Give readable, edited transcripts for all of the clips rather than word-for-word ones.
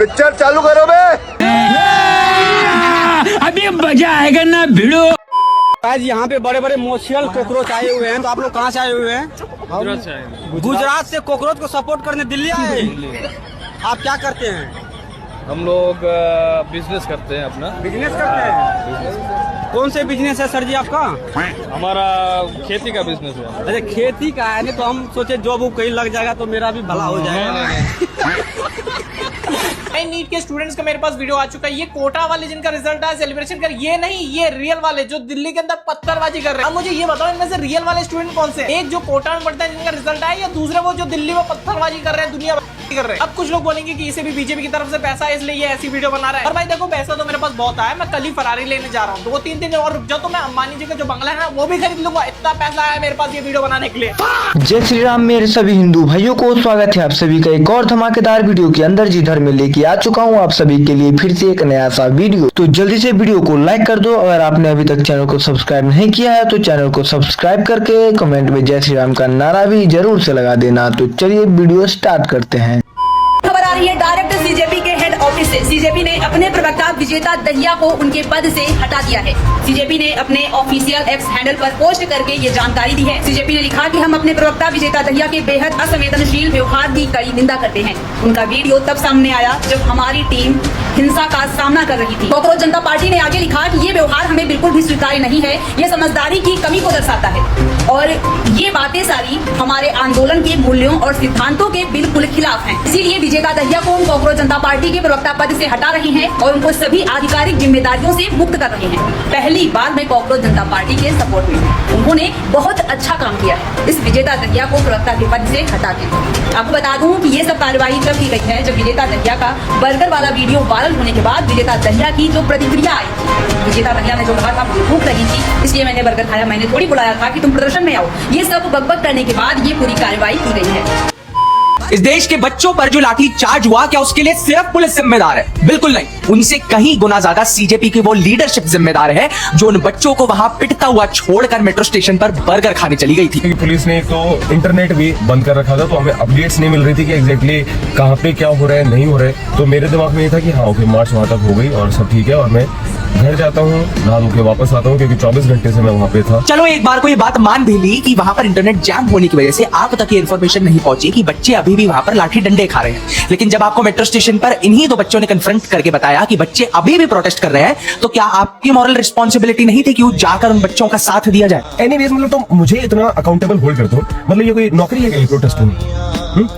Picture चालू करो बे। अभी मजा आएगा ना भिड़ो। आज यहाँ पे बड़े बड़े मोशियल कॉकरोच आए हुए हैं, तो आप लोग कहाँ से आए हुए हैं? गुजरात से कॉकरोच को सपोर्ट करने दिल्ली आए। आप क्या करते हैं? हम लोग बिजनेस करते हैं अपना। बिजनेस करते हैं? कौन से बिजनेस है सर जी आपका? हमारा खेती का बिजनेस है। अरे खेती का है, नहीं तो हम सोचे जॉब कहीं लग जाएगा तो मेरा भी भला हो जाएगा। नीट के स्टूडेंट्स का मेरे पास वीडियो आ चुका है। ये कोटा वाले जिनका रिजल्ट आया सेलिब्रेशन कर, ये नहीं, ये रियल वाले जो दिल्ली के अंदर पत्थरबाजी कर रहे हैं। अब मुझे ये बताओ इनमें से रियल वाले स्टूडेंट कौन से हैं? एक जो कोटा में पढ़ता है जिनका रिजल्ट आया, या दूसरे वो जो दिल्ली में पत्थरबाजी कर रहे हैं, दुनिया कर रहे हैं। अब कुछ लोग बोलेंगे कि इसे भी बीजेपी की तरफ से पैसा है इसलिए ये ऐसी वीडियो बना रहा है। और भाई देखो, पैसा तो मेरे पास बहुत आया, मैं कल ही फरारी लेने जा रहा हूँ। 2-3 दिन और रुक जाओ तो मैं अंबानी जी का जो बंगला है ना वो भी खरीद लूंगा। इतना पैसा आया मेरे पास ये वीडियो बनाने के लिए। जय श्री राम मेरे सभी हिंदू भाइयों को स्वागत है आप सभी का एक और धमाकेदार वीडियो के अंदर जिधर में लेके आ चुका हूँ आप सभी के लिए फिर से एक नया सा वीडियो। तो जल्दी से वीडियो को लाइक कर दो। अगर आपने अभी तक चैनल को सब्सक्राइब नहीं किया है तो चैनल को सब्सक्राइब करके कमेंट में जय श्री राम का नारा भी जरूर से लगा देना। तो चलिए वीडियो स्टार्ट करते हैं। खबर आ रही है डायरेक्ट सीजेपी के हेड ऑफिस से। सीजेपी ने अपने प्रवक्ता विजेता दहिया को उनके पद से हटा दिया है। सीजेपी ने अपने ऑफिशियल एक्स हैंडल पर पोस्ट करके ये जानकारी दी है। सीजेपी ने लिखा कि हम अपने प्रवक्ता विजेता दहिया के बेहद असंवेदनशील व्यवहार की कड़ी निंदा करते हैं। उनका वीडियो तब सामने आया जब हमारी टीम हिंसा का सामना कर रही थी। कॉकरोच जनता पार्टी ने आगे लिखा कि ये व्यवहार हमें बिल्कुल भी स्वीकार्य नहीं है, ये समझदारी की कमी को दर्शाता है और ये बातें सारी हमारे आंदोलन के मूल्यों और सिद्धांतों के बिल्कुल खिलाफ हैं। इसीलिए विजेता दहिया को कॉकरोच जनता पार्टी के प्रवक्ता पद से हटा रहे हैं और उनको सभी आधिकारिक जिम्मेदारियों से मुक्त कर रहे हैं। पहली बार मैं कॉकरोच जनता पार्टी के सपोर्ट में हूँ। उन्होंने बहुत अच्छा काम किया है इस विजेता दहिया को प्रवक्ता के पद से हटा के। आपको बता दूं कि ये सब कार्रवाई तब की गई है जब विजेता दहिया का बर्गर वाला वीडियो वायरल होने के बाद विजेता दहिया की जो प्रतिक्रिया आई। विजेता दहिया ने जो कहा था मुझे भूख लगी थी इसलिए मैंने बर्गर खाया, मैंने थोड़ी बुलाया था कि तुम प्रदर्शन में आओ। ये सब बकबक करने के बाद ये पूरी कार्रवाई की गई है। इस देश के बच्चों पर जो लाठी चार्ज हुआ, क्या उसके लिए सिर्फ पुलिस जिम्मेदार है? बिल्कुल नहीं, उनसे कहीं गुना ज्यादा सीजेपी की वो लीडरशिप जिम्मेदार है जो उन बच्चों को वहां पिटता हुआ छोड़कर मेट्रो स्टेशन पर बर्गर खाने चली गई थी। पुलिस ने तो इंटरनेट भी बंद कर रखा था, तो हमें अपडेट्स नहीं मिल रही थी कि एग्जैक्टली कहाँ पे क्या हो रहा है, नहीं हो रहा है। तो मेरे दिमाग में ये था कि हाँ ओके, मार्च वहां तक हो गई और सब ठीक है और मैं घर जाता हूँ, नहा धो के वापस आता हूँ क्योंकि 24 घंटे से मैं वहाँ पे था। चलो एक बार को ये बात मान भी ली कि वहां पर इंटरनेट जैम होने की वजह से आप तक ये इन्फॉर्मेशन नहीं पहुंची कि बच्चे अभी भी वहां पर लाठी डंडे खा रहे हैं। लेकिन जब आपको मेट्रो स्टेशन पर इन्हीं दो बच्चों ने कन्फ्रंट करके बताया कि बच्चे अभी भी प्रोटेस्ट कर रहे हैं, तो क्या आपकी मॉरल रिस्पॉन्सिबिलिटी नहीं थी कि वो जाकर उन बच्चों का साथ दिया जाए? एनीवेज मतलब तुम मुझे इतना अकाउंटेबल होल्ड कर दो, मतलब ये कोई नौकरी है क्या प्रोटेस्ट में?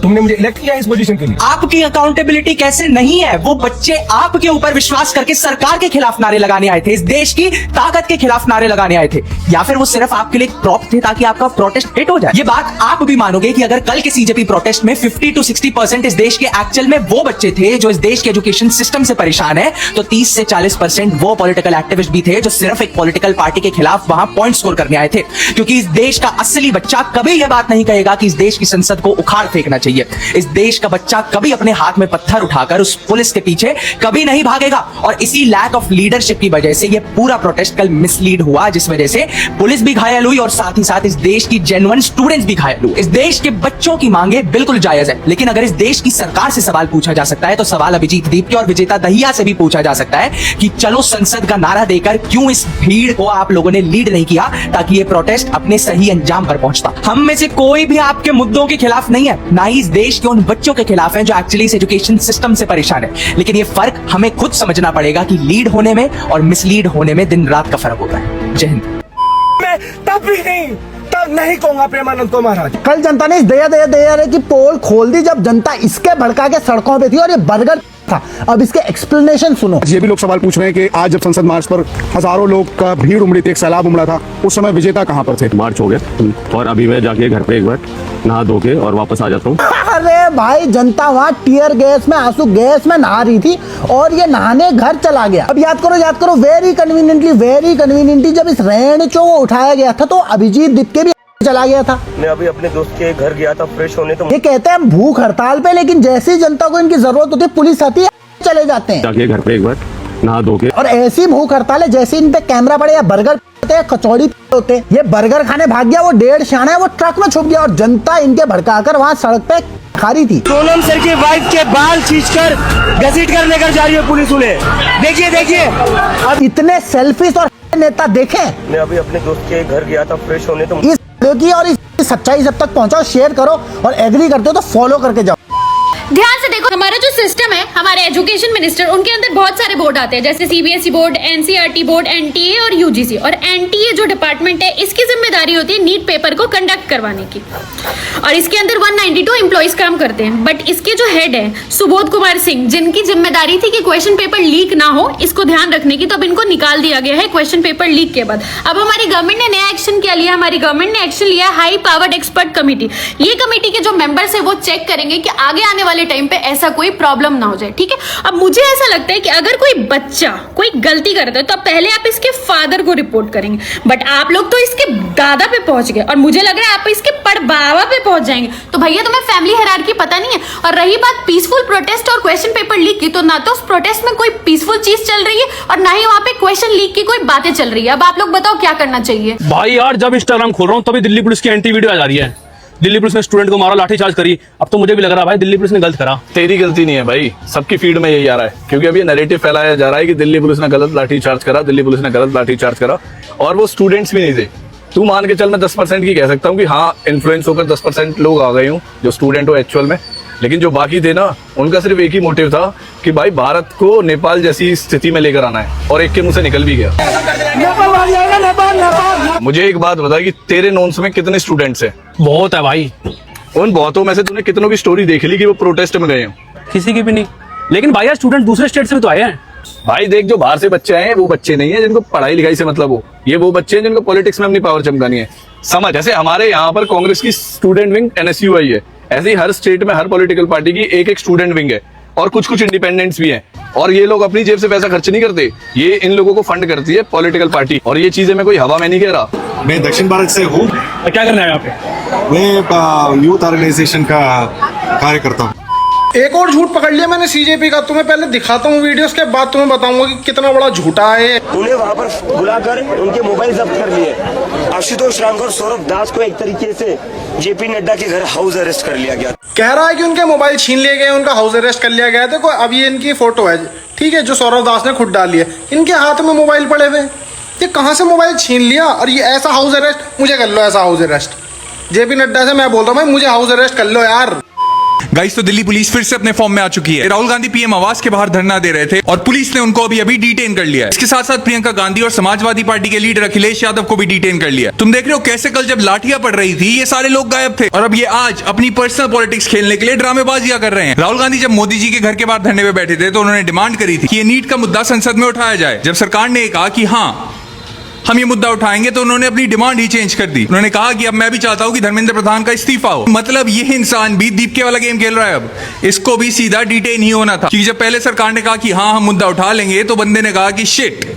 तुमने मुझे इलेक्ट किया इस पोजीशन के लिए। आपकी अकाउंटेबिलिटी कैसे नहीं है? वो बच्चे आपके ऊपर विश्वास करके सरकार के खिलाफ नारे लगाने आए थे, इस देश की ताकत के खिलाफ नारे लगाने आए थे, या फिर वो सिर्फ आपके लिए प्रॉप थे ताकि आपका प्रोटेस्ट हिट हो जाए? ये बात आप भी मानोगे कि अगर कल के सीजेपी प्रोटेस्ट में 50 to 60% इस देश के एक्चुअल में वो बच्चे थे जो इस देश के एजुकेशन सिस्टम से परेशान है, तो 30 से 40% वो पॉलिटिकल एक्टिविस्ट भी थे जो सिर्फ एक पॉलिटिकल पार्टी के खिलाफ वहां पॉइंट स्कोर करने आए थे। क्योंकि इस देश का असली बच्चा कभी यह बात नहीं कहेगा कि इस देश की संसद को उखाड़ फेंकना चाहिए। इस देश का बच्चा कभी अपने हाथ में पत्थर उठाकर उस पुलिस के पीछे कभी नहीं भागेगा। और इसी लैक ऑफ लीडरशिप की वजह से ये पूरा प्रोटेस्ट कल मिसलीड हुआ, जिस वजह से पुलिस भी घायल हुई और साथ ही साथ इस देश की जेन्युइन स्टूडेंट्स भी घायल हुए। इस देश के बच्चों की मांगे बिल्कुल जायज है, लेकिन अगर इस देश की सरकार से सवाल पूछा जा सकता है तो सवाल अभिजीत दीपके और विजेता दहिया से भी पूछा जा सकता है कि चलो संसद का नारा देकर क्यों इस भीड़ को आप लोगों ने लीड नहीं किया ताकि ये प्रोटेस्ट अपने सही अंजाम पर पहुंचता। हम में से कोई भी आपके मुद्दों के खिलाफ नहीं है, ना ही इस देश के उन बच्चों के खिलाफ है जो एक्चुअली इस एजुकेशन सिस्टम से परेशान है। लेकिन ये फर्क हमें खुद समझना पड़ेगा कि लीड होने में और मिसलीड होने में दिन रात का फर्क होता है। जय हिंद। मैं तब भी नहीं कहूंगा प्रेमानंद को महाराज। कल जनता ने इस दया की पोल खोल दी जब जनता इसके भड़का के सड़कों पे थी और ये बर्गर था। अब इसके एक्सप्लेनेशन सुनो। ये भी लोग सवाल पूछ रहे हैं कि आज जब संसद मार्च पर हजारों लोग का भीड़ उमड़ी थी, एक सैलाब उमड़ा था, उस समय विजेता कहाँ पर थे? मार्च हो गया और अभी मैं जाके घर पे एक बार नहा धो के और वापस आ जाता हूँ। अरे भाई, जनता वहाँ टीयर गैस में, आंसू गैस में नहा रही थी और ये नहाने घर चला गया। अब याद करो वेरी कन्वीनियंटली जब इस रेंचो को उठाया गया था तो अभिजीत दीपके भी चला गया था। मैं अभी अपने दोस्त के घर गया था फ्रेश होने, तो ये कहते हैं भूख हड़ताल पे, लेकिन जैसी जनता को इनकी जरूरत होती है पुलिस आती है, चले जाते हैं। जाके घर पे एक बार नहा धो के। और ऐसी भूख हड़ताल है जैसे इन पे कैमरा पड़े या बर्गर कचौड़ी होते। ये बर्गर खाने भाग गया, वो 1.5 शाना है वो ट्रक में छुप गया और जनता इनके भड़काकर वहाँ सड़क पे खा रही थी। सोनम सर की वाइफ के बाल खींचकर घसीट कर लेकर जा रही है पुलिस उन्हें। देखिए देखिए, अब इतने सेल्फिश और नेता देखे। मैं अभी अपने दोस्त के घर गया था फ्रेश होने, तो इस वीडियो की और इस सच्चाई जब तक पहुंचाओ, शेयर करो और एग्री करते हो तो फॉलो करके जाओ। ध्यान से देखो, हमारा जो सिस्टम है, हमारे एजुकेशन मिनिस्टर, उनके अंदर बहुत सारे बोर्ड आते हैं, जैसे CBSE board, NCERT board, NTA और यूजीसी। और एनटीए जो डिपार्टमेंट है, इसकी जिम्मेदारी होती है नीट पेपर को कंडक्ट करवाने की, और इसके अंदर 192 एम्प्लॉइज काम करते हैं। बट इसके जो हेड है सुबोध कुमार सिंह, जिनकी जिम्मेदारी थी कि क्वेश्चन पेपर लीक ना हो, इसको ध्यान रखने की, तो अब इनको निकाल दिया गया है क्वेश्चन पेपर लीक के बाद। अब हमारी गवर्नमेंट ने नया एक्शन क्या लिया? हमारी गवर्नमेंट ने एक्शन लिया हाई पावर्ड एक्सपर्ट कमेटी। ये कमेटी के जो मेंबर्स है वो चेक करेंगे कि आगे आने वाले टाइम पे ऐसा कोई प्रॉब्लम ना हो जाए। ठीक है, अब मुझे ऐसा लगता है कि अगर कोई बच्चा कोई गलती करता है तो पहले आप इसके फादर को रिपोर्ट करेंगे, बट आप लोग तो इसके दादा पे पहुंच गए, और मुझे लग रहा है आप इसके पड़बाबा पे पहुंच जाएंगे। तो भैया तुम्हें फैमिली हायरार्की पता नहीं है। और रही बात पीसफुल प्रोटेस्ट और क्वेश्चन पेपर लीक की, तो ना तो उस प्रोटेस्ट में कोई पीसफुल चीज चल रही है और ना ही वहां पे क्वेश्चन लीक की कोई बातें चल रही है। अब आप लोग बताओ क्या करना चाहिए? भाई यार, जब इंस्टाग्राम खोल रहा हूँ तभी दिल्ली पुलिस की एंटी वीडियो आ जा रही है। दिल्ली पुलिस ने स्टूडेंट को मारा, लाठीचार्ज करी। अब तो मुझे भी लग रहा है भाई दिल्ली पुलिस ने गलत करा। तेरी गलती नहीं है भाई, सबकी फीड में यही आ रहा है, क्योंकि अभी नैरेटिव फैलाया जा रहा है कि दिल्ली पुलिस ने गलत लाठीचार्ज करा, दिल्ली पुलिस ने गलत लाठीचार्ज करा, और वो स्टूडेंट्स भी नहीं थे। तू मान के चल, मैं 10% की कह सकता हूँ कि हाँ इन्फ्लुएंस होकर 10% लोग आ गए हूँ जो स्टूडेंट हो एक्चुअल में, लेकिन जो बाकी थे ना, उनका सिर्फ एक ही मोटिव था कि भाई भारत को नेपाल जैसी स्थिति में लेकर आना है, और एक के मुंह से निकल भी गया। मुझे एक बात बता कि तेरे नोन्स में कितने स्टूडेंट्स हैं? बहुत है भाई। उन बहुतों में से तूने कितनों की स्टोरी देख ली कि वो प्रोटेस्ट में गए हो? किसी की भी नहीं। लेकिन भाई यार, स्टूडेंट दूसरे स्टेट से भी तो आए हैं। भाई देख, जो बाहर से बच्चे आए हैं वो बच्चे नहीं है जिनको पढ़ाई लिखाई से मतलब हो, ये वो बच्चे हैं जिनको पॉलिटिक्स में अपनी पावर चमकानी है। समझ, जैसे हमारे यहाँ पर कांग्रेस की स्टूडेंट विंग NSUI है, ऐसे ही हर स्टेट में हर पॉलिटिकल पार्टी की एक एक स्टूडेंट विंग है, और कुछ कुछ इंडिपेंडेंट्स भी हैं। और ये लोग अपनी जेब से पैसा खर्च नहीं करते, ये इन लोगों को फंड करती है पॉलिटिकल पार्टी। और ये चीजें मैं कोई हवा में नहीं कह रहा। मैं दक्षिण भारत से हूँ। क्या करना है यहाँ पे? मैं यूथ ऑर्गेनाइजेशन का कार्य करता हूँ। एक और झूठ पकड़ लिया मैंने सीजेपी का। तुम्हें पहले दिखाता हूँ वीडियोस के बाद तुम्हें बताऊंगा कि कितना बड़ा झूठा है। उन्हें वहां पर बुलाकर उनके मोबाइल जब्त कर लिए। आशुतोष रांगोर, सौरभ दास को एक तरीके से JP नड्डा के घर हाउस अरेस्ट कर लिया गया। कह रहा है कि उनके मोबाइल छीन लिए गए, उनका हाउस अरेस्ट कर लिया गया। देखो अब ये इनकी फोटो है, ठीक है, जो सौरभ दास ने खुद डाली है। इनके हाथ में मोबाइल पड़े हुए, ये कहाँ से मोबाइल छीन लिया? और ये ऐसा हाउस अरेस्ट, मुझे कर लो ऐसा हाउस अरेस्ट। JP नड्डा से मैं बोलता हूँ भाई, मुझे हाउस अरेस्ट कर लो यार। गाइस, तो दिल्ली पुलिस फिर से अपने फॉर्म में आ चुकी है। राहुल गांधी PM आवास के बाहर धरना दे रहे थे और पुलिस ने उनको अभी डिटेन कर लिया है। इसके साथ साथ प्रियंका गांधी और समाजवादी पार्टी के लीडर अखिलेश यादव को भी डिटेन कर लिया। तुम देख रहे हो कैसे कल जब लाठियां पड़ रही थी ये सारे लोग गायब थे, और अब ये आज अपनी पर्सनल पॉलिटिक्स खेलने के लिए ड्रामेबाजियां कर रहे हैं। राहुल गांधी जब मोदी जी के घर के बाहर धरने पे बैठे थे तो उन्होंने डिमांड करी थी कि ये नीट का मुद्दा संसद में उठाया जाए। जब सरकार ने कहा कि हाँ हम ये मुद्दा उठाएंगे, तो उन्होंने अपनी डिमांड ही चेंज कर दी। उन्होंने कहा कि अब मैं भी चाहता हूं कि धर्मेंद्र प्रधान का इस्तीफा हो। मतलब ये इंसान भी दीपके वाला गेम खेल रहा है। अब इसको भी सीधा डिटेन ही होना था, क्योंकि जब पहले सरकार ने कहा कि हाँ हम मुद्दा उठा लेंगे, तो बंदे ने कहा कि शिट,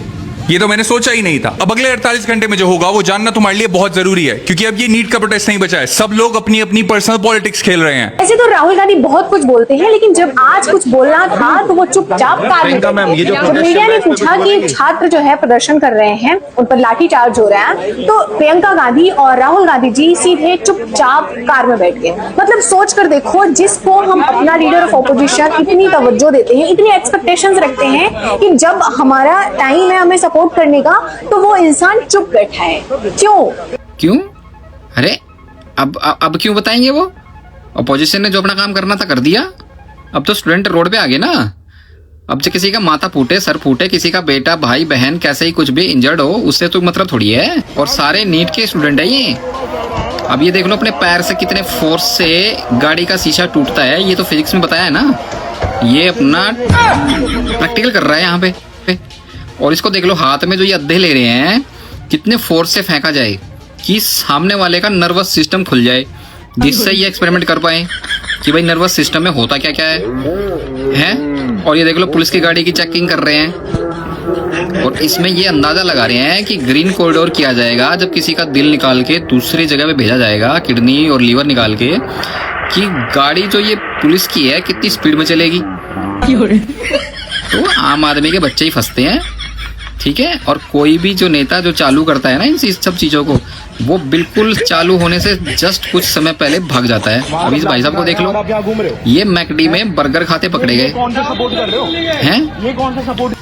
ये तो मैंने सोचा ही नहीं था। अब अगले 48 घंटे में जो होगा वो जानना तुम्हारे लिए बहुत जरूरी है, क्योंकि अब ये नीट का प्रोटेस्ट नहीं बचा है। सब लोग अपनी अपनी पर्सनल पॉलिटिक्स खेल रहे हैं। ऐसे तो राहुल गांधी बहुत कुछ बोलते हैं, लेकिन जब आज कुछ बोलना था तो वो चुपचाप प्रियंका मैम, ये जो मीडिया ने पूछा कि छात्र जो है प्रदर्शन कर रहे हैं, उन पर लाठीचार्ज हो रहा है, तो प्रियंका गांधी और राहुल गांधी जी सीधे चुपचाप कार में बैठ गए। मतलब सोच कर देखो, जिसको हम अपना लीडर ऑफ ऑपोजिशन इतनी तवज्जो देते हैं, इतनी एक्सपेक्टेशंस रखते हैं कि जब हमारा टाइम है हमें सपोर्ट करने का, तो वो इंसान चुप बैठा है। क्यों? अरे अब क्यों बताएंगे? वो अपोजिशन ने जो अपना काम करना था कर दिया। अब तो स्टूडेंट रोड पे आ गए ना। अब जो किसी का माथा फूटे, सर फूटे, किसी का बेटा, भाई, बहन, कैसे ही कुछ भी इंजर्ड हो, उससे तो मतलब थोड़ी है। और सारे नीट के स्टूडेंट है ये। अब ये देख लो अपने पैर से कितने फोर्स से गाड़ी का शीशा टूटता है। ये तो फिजिक्स में बताया है ना। ये अपना प्रैक्टिकल कर रहा है यहाँ पे। और इसको देख लो, हाथ में जो ये अद्धे ले रहे हैं, कितने फोर्स से फेंका जाए कि सामने वाले का नर्वस सिस्टम खुल जाए, जिससे ये एक्सपेरिमेंट कर पाए कि भाई नर्वस सिस्टम में होता क्या क्या है। और ये देख लो पुलिस की गाड़ी की चेकिंग कर रहे हैं, और इसमें ये अंदाजा लगा रहे हैं कि ग्रीन कॉरिडोर किया जाएगा जब किसी का दिल निकाल के दूसरी जगह पे भेजा जाएगा, किडनी और लीवर निकाल के, कि गाड़ी जो ये पुलिस की है कितनी स्पीड में चलेगी। तो आम आदमी के बच्चे ही फंसते हैं। ठीक है। और कोई भी जो नेता जो चालू करता है ना इन सब चीजों को, वो बिल्कुल चालू होने से जस्ट कुछ समय पहले भाग जाता है। अभी इस भाई साहब को देख लो, ये मैकडी में बर्गर खाते पकड़े गए हैं। ये कौन सा सपोर्ट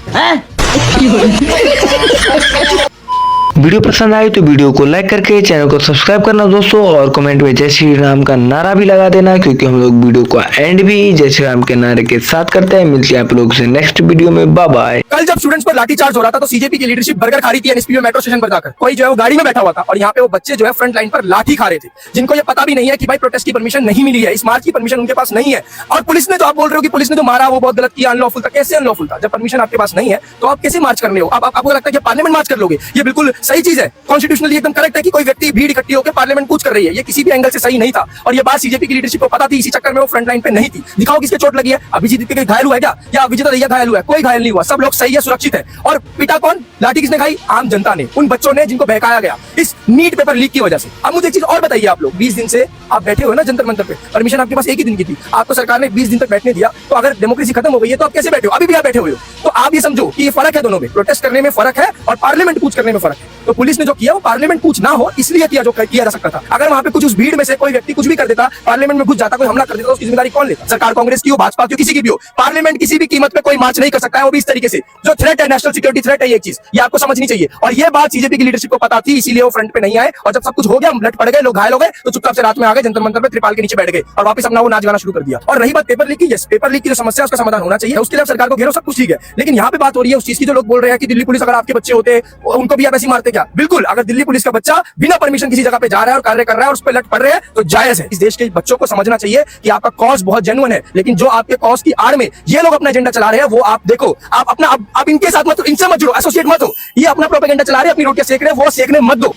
वीडियो पसंद आई तो वीडियो को लाइक करके चैनल को सब्सक्राइब करना दोस्तों, और कमेंट में जय श्री राम का नारा भी लगा देना, क्योंकि हम लोग वीडियो को एंड भी जय श्री राम के नारे के साथ करते हैं। मिलते हैं आप लोग से नेक्स्ट वीडियो में, बाय बाय। कल जब स्टूडेंट्स पर लाठीचार्ज हो रहा था तो सीजेपी की लीडरशिप बर्गर खा रही थी एनएसपी में मेट्रो स्टेशन पर जाकर। कोई जो है वो गाड़ी में बैठा हुआ था और यहाँ पे वो बच्चे जो है फ्रंट लाइन पर लाठी खा रहे थे, जिनको ये पता भी नहीं है कि भाई प्रोटेस्ट की परमिशन नहीं मिली है, इस मार्च की परमिशन उनके पास नहीं है। और पुलिस ने जो आप बोल रहे हो कि पुलिस ने जो मारा वो बहुत गलत किया, अनलॉफुल था। कैसे अनलॉफुल था? जब परमिशन आपके पास नहीं है तो आप कैसे मार्च कर रहे हो? आपको लगता है कि पार्लियामेंट मार्च कर लोगे? ये बिल्कुल सही चीज है, कॉन्स्टिट्यूशनली एकदम करेक्ट है कि कोई व्यक्ति भीड़ इकट्ठी होकर पार्लियामेंट कूच कर रही है। ये किसी भी एंगल से सही नहीं था और ये बात सीजेपी की लीडरशिप को पता थी, इसी चक्कर में वो फ्रंट लाइन पे नहीं थी। दिखाओ किसके चोट लगी है? अभिजीत के घायल हुआ है क्या? या विजेता दहिया घायल हुआ है? कोई घायल नहीं हुआ, सब लोग सही है, सुरक्षित है। और पिटा कौन? लाठी किसने खाई? आम जनता ने, उन बच्चों ने जिनको बहकाया गया इस नीट पेपर लीक की वजह से। अब मुझे एक चीज और बताइए, आप लोग 20 दिन से आप बैठे हो ना जंतर मंतर पे, परमिशन आपके पास एक ही दिन की थी, आपको सरकार ने 20 दिन तक बैठने दिया, तो अगर डेमोक्रेसी खत्म हो गई है तो आप कैसे बैठे हो? अभी भी आप बैठे हुए हो। तो आप ये समझो कि ये फर्क है दोनों में, प्रोटेस्ट करने में फर्क है और पार्लियामेंट कूच करने में फर्क है। तो पुलिस ने जो किया वो पार्लियामेंट कूच ना हो इसलिए किया जो किया जा सकता था। अगर वहां पे कुछ उस भीड़ में से कोई व्यक्ति कुछ भी कर देता, पार्लियामेंट में घुस जाता, कोई हमला कर देता, तो उसकी जिम्मेदारी कौन लेता? सरकार कांग्रेस की हो, भाजपा की हो, किसी की भी हो। पार्लियामेंट किसी भी कीमत पे कोई मार्च नहीं कर सकता है, वो भी इस तरीके से। जो थ्रेट है, नेशनल सिक्योरिटी थ्रेट है, ये चीज ये आपको समझनी चाहिए। और ये बात सीजेपी की लीडरशिप को पता थी, इसीलिए वो फ्रंट पे नहीं आए। और जब सब कुछ हो गया, लट पड़ गए, लोग घायल हो गए, तो चुपचाप से रात में आ गए, जंतर मंतर पे त्रिपाल के नीचे बैठ गए और वापस अपना वो नाच गाना शुरू कर दिया। और रही बात पेपर लीक की, यस, पेपर लीक की जो समस्या है उसका समाधान होना चाहिए, उसके लिए सरकार को घेरो, सब कुछ ठीक है। लेकिन यहाँ पे बात हो रही है उस चीज की जो लोग बोल रहे हैं कि दिल्ली पुलिस अगर आपके बच्चे होते उनको भी आप ऐसे मारते क्या? बिल्कुल, अगर दिल्ली पुलिस का बच्चा बिना परमिशन किसी जगह पे जा रहा है और कार्य कर रहा है और उस पर लट पड़ रहे हैं तो जायज है। इस देश के बच्चों को समझना चाहिए कि आपका कॉज बहुत जेन्युइन है, लेकिन जो आपके कॉज की आड़ में ये लोग अपना एजेंडा चला रहे हैं वो आप देखो। आप अपना आप इनके साथ मत, इनसे मत जुड़ो, एसोसिएट मत हो। ये अपना प्रोपेगेंडा चला रहे हैं, अपनी रोटियां सेक रहे हैं, वो सेकने मत दो।